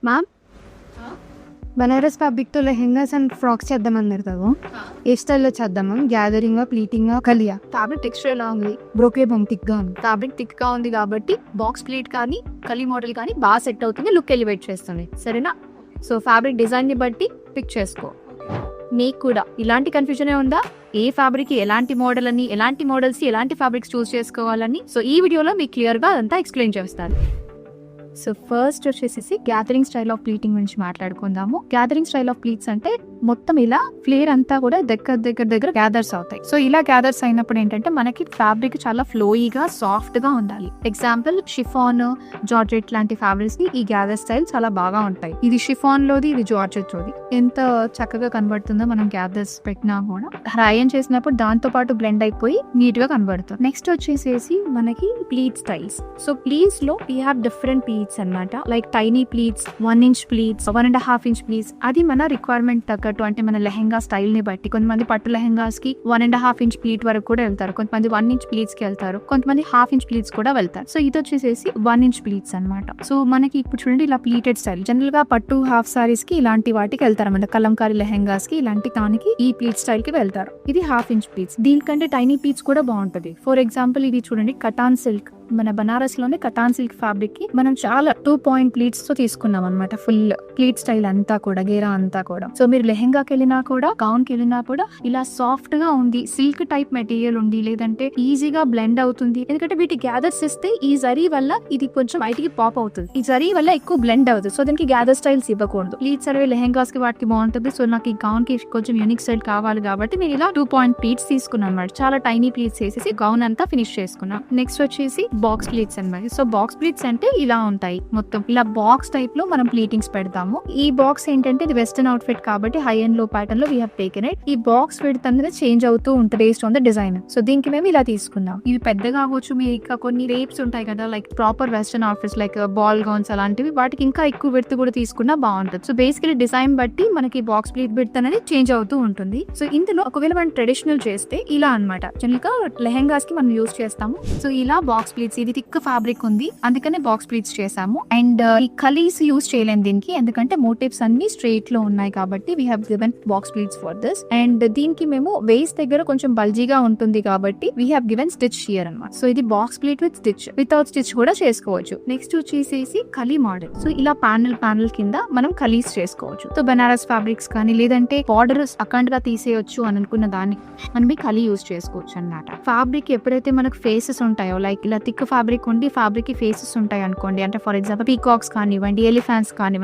Ma'am Banaras ఫ్యాబ్రిక్తో lehengas and frocks చేద్దామన్నారు కదా, ఏ స్టైల్లో చేద్దాం మ్యామ్? గ్యాదరింగ్, ప్లీటింగ్, కలియా? ఫ్యాబ్రిక్ టెక్స్చర్ ఎలా ఉంది? బ్రోకే థిక్గా ఉంది. ఫ్యాబ్రిక్ థిక్గా ఉంది కాబట్టి బాక్స్ ప్లీట్ కానీ కలీ మోడల్ కానీ బాగా సెట్ అవుతుంది, లుక్ ఎలివేట్ చేస్తుంది. సరేనా? సో ఫ్యాబ్రిక్ డిజైన్ని బట్టి పిక్ చేసుకో. మీకు కూడా ఇలాంటి కన్ఫ్యూజనే ఉందా? ఏ ఫ్యాబ్రిక్ ఎలాంటి మోడల్ అని, ఎలాంటి మోడల్స్ ఎలాంటి ఫ్యాబ్రిక్స్ చూస్ చేసుకోవాలని, సో ఈ వీడియోలో మీకు క్లియర్గా అదంతా ఎక్స్ప్లెయిన్ చేస్తాను. సో ఫస్ట్ వచ్చేసి గ్యాదరింగ్ స్టైల్ ఆఫ్ ప్లీటింగ్ గురించి మాట్లాడుకుందాము. గ్యాదరింగ్ స్టైల్ ఆఫ్ ప్లీట్స్ అంటే మొత్తం ఇలా ఫ్లేర్ అంతా కూడా దగ్గర గ్యాదర్స్ అవుతాయి. సో ఇలా గ్యాదర్స్ అయినప్పుడు ఏంటంటే మనకి ఫ్యాబ్రిక్ చాలా ఫ్లోయిగా సాఫ్ట్ గా ఉండాలి. ఎగ్జాంపుల్ షిఫాన్, జార్జెట్ లాంటి ఫ్యాబ్రిక్స్ కి ఈ గ్యాదర్ స్టైల్ చాలా బాగా ఉంటాయి. ఇది షిఫాన్ లోది, ఇది జార్జెట్ లోది. ఎంత చక్కగా కనబడుతుందో మనం గ్యాదర్స్ పెట్టినా కూడా ఐరన్ చేసినప్పుడు దాంతో పాటు బ్లెండ్ అయిపోయి నీట్ గా కనబడుతుంది. నెక్స్ట్ వచ్చేసేసి మనకి ప్లీట్ స్టైల్స్. సో ప్లీట్స్ లో వీ హ్యావ్ డిఫరెంట్ ప్లీట్స్ అన్నమాట. Like tiny pleats, 1 inch pleats, 1.5 inch pleats. అది మన రిక్వైర్మెంట్ తగ్గట్టు, అంటే మన లెహెంగా స్టైల్ ని బట్టి. కొంతమంది పట్టు లెహెంగాస్ కి 1.5 inch ప్లీట్ వరకు కూడా వెళ్తారు, కొంతమంది 1 inch ప్లీట్స్ కి వెళ్తారు, కొంతమంది 1/2 inch ప్లీట్స్ కూడా వెళ్తారు. సో ఇది వచ్చేసేసి 1 inch ప్లీట్స్ అన్నమాట. సో మనకి ఇప్పుడు చూడండి ఇలా ప్లీటెడ్ స్టైల్. జనరల్ గా పట్టు హాఫ్ సారీస్ కి ఇలాంటి వాటికి వెళ్తారు అన్నమాట. కలంకారీ లెహెంగాస్ కి ఇలాంటి దానికి ఈ ప్లీట్ స్టైల్ కి వెళ్తారు. ఇది 1/2 inch ప్లీట్స్. దీనికంటే టైనీ ప్లీట్స్ కూడా బాగుంటది. ఫర్ ఎగ్జాంపుల్ ఇది చూడండి కటాన్ సిల్క్. మన బనారస్ లోనే కటాన్ సిల్క్ ఫ్యాబ్రిక్ కి మనం చాలా 2 point ప్లీట్స్ తో తీసుకున్నాం అనమాట. ఫుల్ ప్లీట్ స్టైల్ అంతా కూడా, గేరా అంతా కూడా. సో మీరు లెహెంగాకి వెళ్ళినా కూడా, గౌన్ కి వెళ్ళినా కూడా ఇలా సాఫ్ట్ గా ఉంది, సిల్క్ టైప్ మెటీరియల్ ఉంది, లేదంటే ఈజీగా బ్లెండ్ అవుతుంది. ఎందుకంటే వీటి గ్యాదర్స్ ఇస్తే ఈ జరీ వల్ల ఇది కొంచెం బయటికి పాప్ అవుతుంది. ఈ జరీ వల్ల ఎక్కువ బ్లెండ్ అవుతుంది. సో దానికి గ్యాదర్ స్టైల్స్ ఇవ్వకూడదు. ప్లీట్స్ అనేవి లెహెంగాస్ కి వాటికి బాగుంటుంది. సో నాకు ఈ గౌన్ కి కొంచెం యూనిక్ స్టైల్ కావాలి కాబట్టి నేను ఇలా 2 point ప్లీట్స్ తీసుకున్నాను అనమాట. చాలా టైనీ ప్లీట్స్ వేసేసి గౌన్ అంతా ఫినిష్ చేసుకున్నాం. నెక్స్ట్ వచ్చేసి బాక్స్ ప్లీట్స్ అన్నమాట. సో బాక్స్ ప్లీట్స్ అంటే ఇలా ఉంటాయి. మొత్తం ఇలా బాక్స్ టైప్ లో మనం ప్లీటింగ్స్ పెడతాము. ఈ బాక్స్ ఏంటంటే ఇది వెస్టర్న్ అవుట్ ఫిట్ కాబట్టి హై అండ్ లో ప్యాటర్న్ లో వీ హావ్ టేకెన్ ఇట్. ఈ బాక్స్ విడ్త్ అనేది చేంజ్ అవుతూ ఉంటుంది based on the design. So దీనికి మేము ఇలా తీసుకున్నాం. ఇవి పెద్దగా అవ్వచ్చు. మీరు ఇంకా కొన్ని రేప్స్ ఉంటాయి కదా, like proper western outfits like ball gowns అలాంటివి, వాటికి ఇంకా ఎక్కువ విడ్త్ కూడా తీసుకున్నా బాగుంటుంది. సో బేసికలీ డిజైన్ బట్టి మనకి బాక్స్ ప్లీట్ విడ్త్ అనేది చేంజ్ అవుతూ ఉంటుంది. సో ఇందులో ఒకవేళ మనం ట్రెడిషనల్ చేస్తే ఇలా అన్నమాట. జనరల్ గా లెహెంగాస్ కి మనం యూజ్ చేస్తాము. సో ఇలా బాక్స్ ప్లీట్స్, ఇది థిక్ ఫ్యాబ్రిక్ ఉంది అందుకనే బాక్స్ ప్లీట్స్ చేసాము. అండ్ ఈ కలీస్ యూజ్ చేయలేము దీనికి, ఎందుకంటే మోటివ్స్ అన్ని స్ట్రైట్ లో ఉన్నాయి కాబట్టి we have given box pleats for this. And దీనికి మేము వేస్ట్ దగ్గర కొంచెం బల్జీగా ఉంటుంది కాబట్టి we have given stitch here అన్నమాట. సో ఇది box pleat with stitch, without stitch కూడా చేసుకోవచ్చు. నెక్స్ట్ వచ్చేసేసి కలీ మోడల్. సో ఇలా ప్యానల్ కింద మనం కలీస్ చేసుకోవచ్చు. సో బనారస్ ఫ్యాబ్రిక్స్ కానీ, లేదంటే బార్డర్ అఖండగా తీసేయొచ్చు అని అనుకున్న దాన్ని మనం ఈ కలీ యూజ్ చేసుకోవచ్చు అన్నమాట. ఫ్యాబ్రిక్ ఎప్పుడైతే మనకు ఫేసెస్ ఉంటాయో, లైక్ ఇలా థిక్ ఫ్యాబ్రిక్ ఉండి ఫ్యాబ్రిక్ కి ఫేసెస్ ఉంటాయి అనుకోండి, అంటే ఫర్ ఎగ్జాంపుల్ పీకాక్స్ కానివ్వండి, ఎలిఫెంట్స్ కానివ్వండి,